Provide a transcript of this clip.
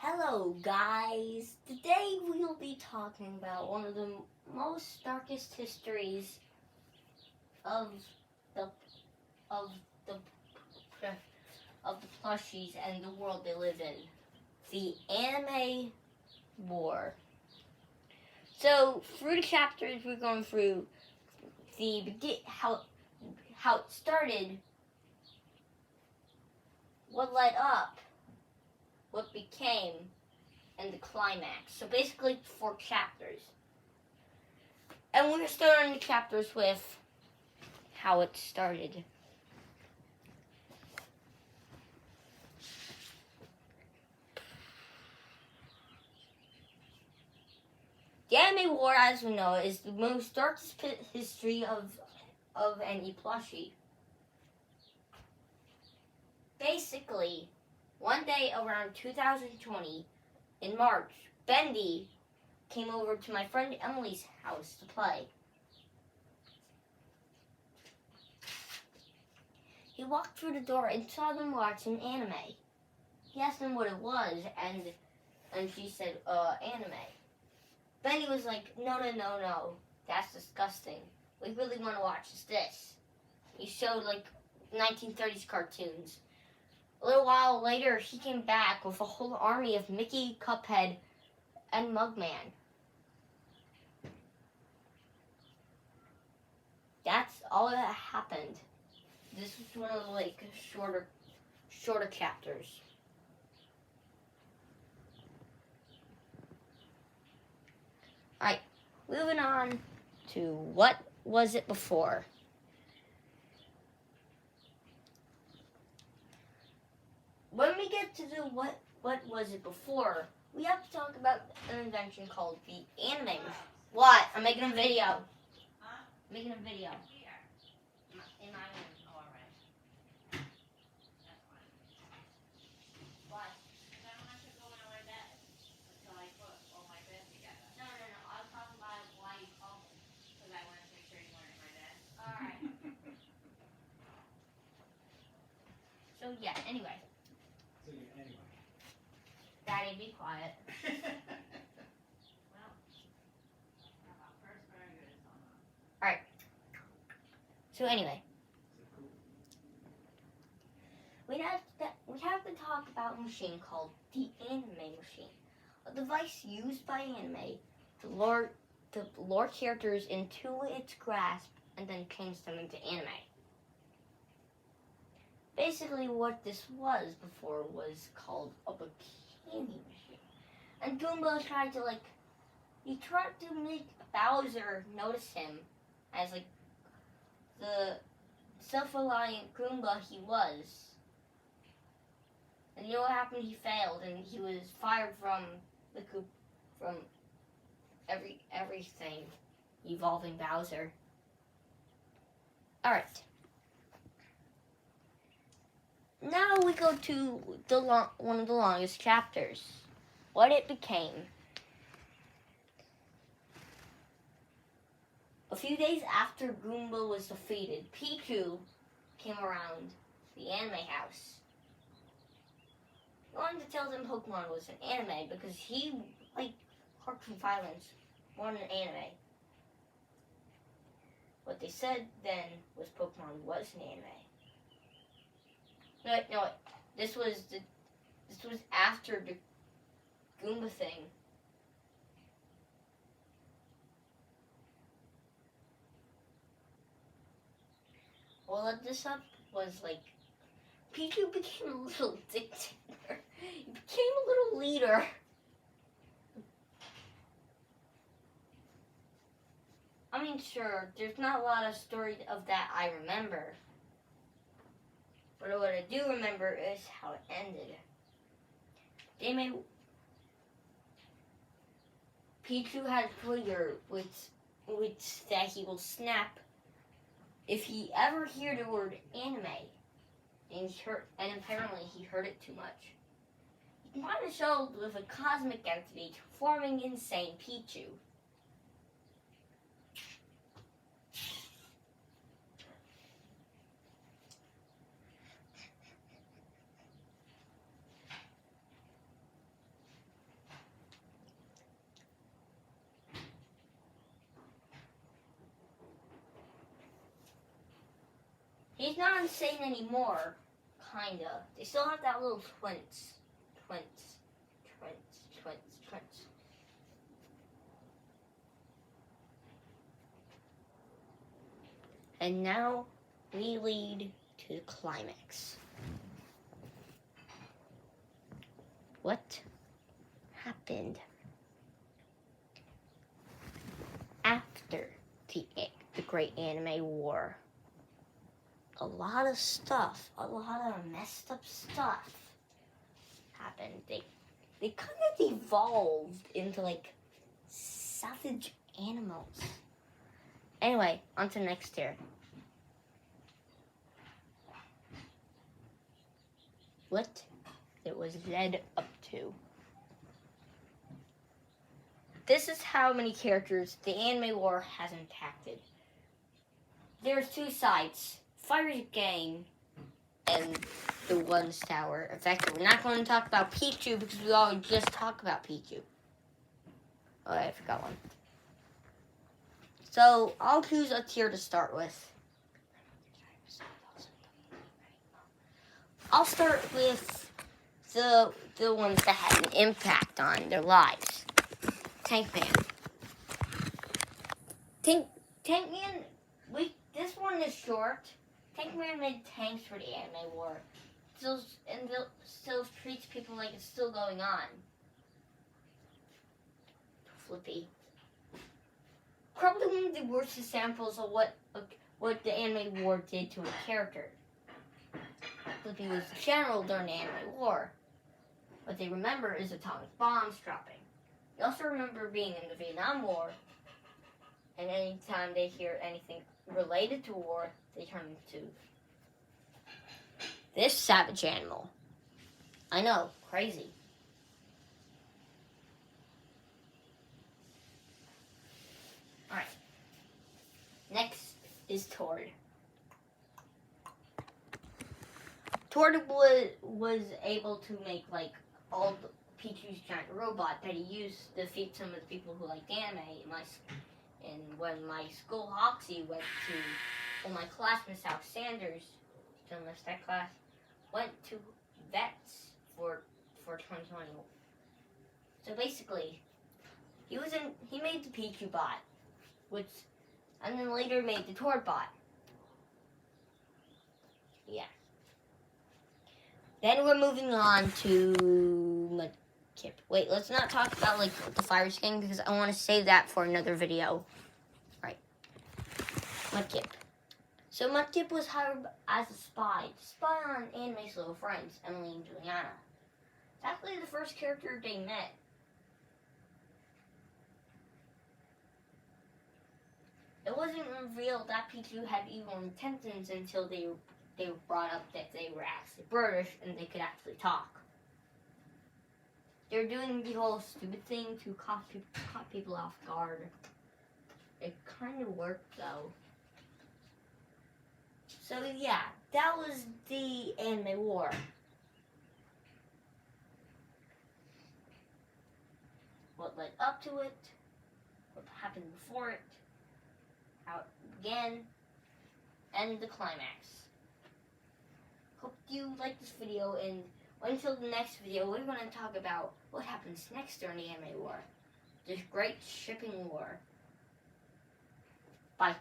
Hello guys, today we'll be talking about one of the most darkest histories of the of the of the plushies and the world they live in, the anime war. So through the chapters we're going through how it started, what led up, what became, and the climax. So basically 4 chapters. And we're starting the chapters with how it started. The anime war, as we know, is the most darkest history of any plushie. Basically, one day around 2020, in March, Bendy came over to my friend Emily's house to play. He walked through the door and saw them watching anime. He asked them what it was, and she said, anime. Bendy was like, no, that's disgusting. We really want to watch this. He showed, 1930s cartoons. A little while later, he came back with a whole army of Mickey, Cuphead, and Mugman. That's all that happened. This was one of the shorter chapters. Alright, moving on to what was it before? When we get to the what was it before, we have to talk about an invention called the anime machine. What? I'm making a video. Huh? I'm making a video. Here. In my room. Oh, alright. That's fine. What? Because I don't want to go in my bed until I put all my bed together. No. I'll talk about why you called me. Because I wanted to make sure you weren't in my bed. Alright. So yeah, anyway. Daddy, be quiet. Well, our first burger is on. So anyway. We have to talk about a machine called the anime machine. A device used by anime to lure characters into its grasp and then change them into anime. Basically what this was before was called a bikini machine. And Goomba tried to make Bowser notice him as the self-reliant Goomba he was. And you know what happened? He failed, and he was fired from everything involving Bowser. Alright. Now we go to one of the longest chapters. What it became. A few days after Goomba was defeated, Pichu came around the anime house. He wanted to tell them Pokemon was an anime because he liked cartoon violence more than anime. What they said then was Pokemon was an anime. No, this was after the Goomba thing. What led this up was Pichu became a little dictator. He became a little leader. I mean, sure, there's not a lot of story of that I remember. But what I do remember is how it ended. Pichu had a trigger which that he will snap if he ever hear the word anime. And apparently he heard it too much. He combined the show with a cosmic entity forming insane Pichu. He's not insane anymore, kinda. They still have that little twins. And now we lead to the climax. What happened after the Great Anime War? A lot of stuff, a lot of messed up stuff happened. They kind of evolved into like savage animals. Anyway, on to next tier. What it was led up to. This is how many characters the Anime War has impacted. There's two sides, Fire's Gang and the One's Tower. In fact, we're not going to talk about Pichu because we all just talked about Pichu. Oh, I forgot one. So, I'll choose a tier to start with. I'll start with the ones that had an impact on their lives. Tankman. Tankman, this one is short. Tankman made tanks for the Anime War. Still treats people like it's still going on. Flippy. Probably one of the worst examples of what the Anime War did to a character. Flippy was the general during the Anime War. What they remember is atomic bombs dropping. They also remember being in the Vietnam War. And anytime they hear anything related to war, they turn into this savage animal. I know, crazy. Alright. Next is Tord. Tord was able to make like all the Pichu's giant robot that he used to defeat some of the people who liked anime. And when my school Hoxie went to, well, my classmate South Sanders, done left that class, went to vets for 2020. So basically, he made the Pichu bot, and then later made the Tord bot. Yeah. Then we're moving on to Mudkip. Wait, let's not talk about like the Fire King because I want to save that for another video. Right. Mudkip. So Mudkip was hired as a spy to spy on Anime's little friends, Emily and Juliana. It's actually the first character they met. It wasn't revealed that Pichu had evil intentions until they were brought up that they were actually British and they could actually talk. They're doing the whole stupid thing to caught people off guard. It kind of worked though. So yeah, that was the Anime War. What led up to it, what happened before it, how it began, and the climax. Hope you liked this video, and until the next video, we're going to talk about what happens next during the Anime War. The Great Shipping War. Bye.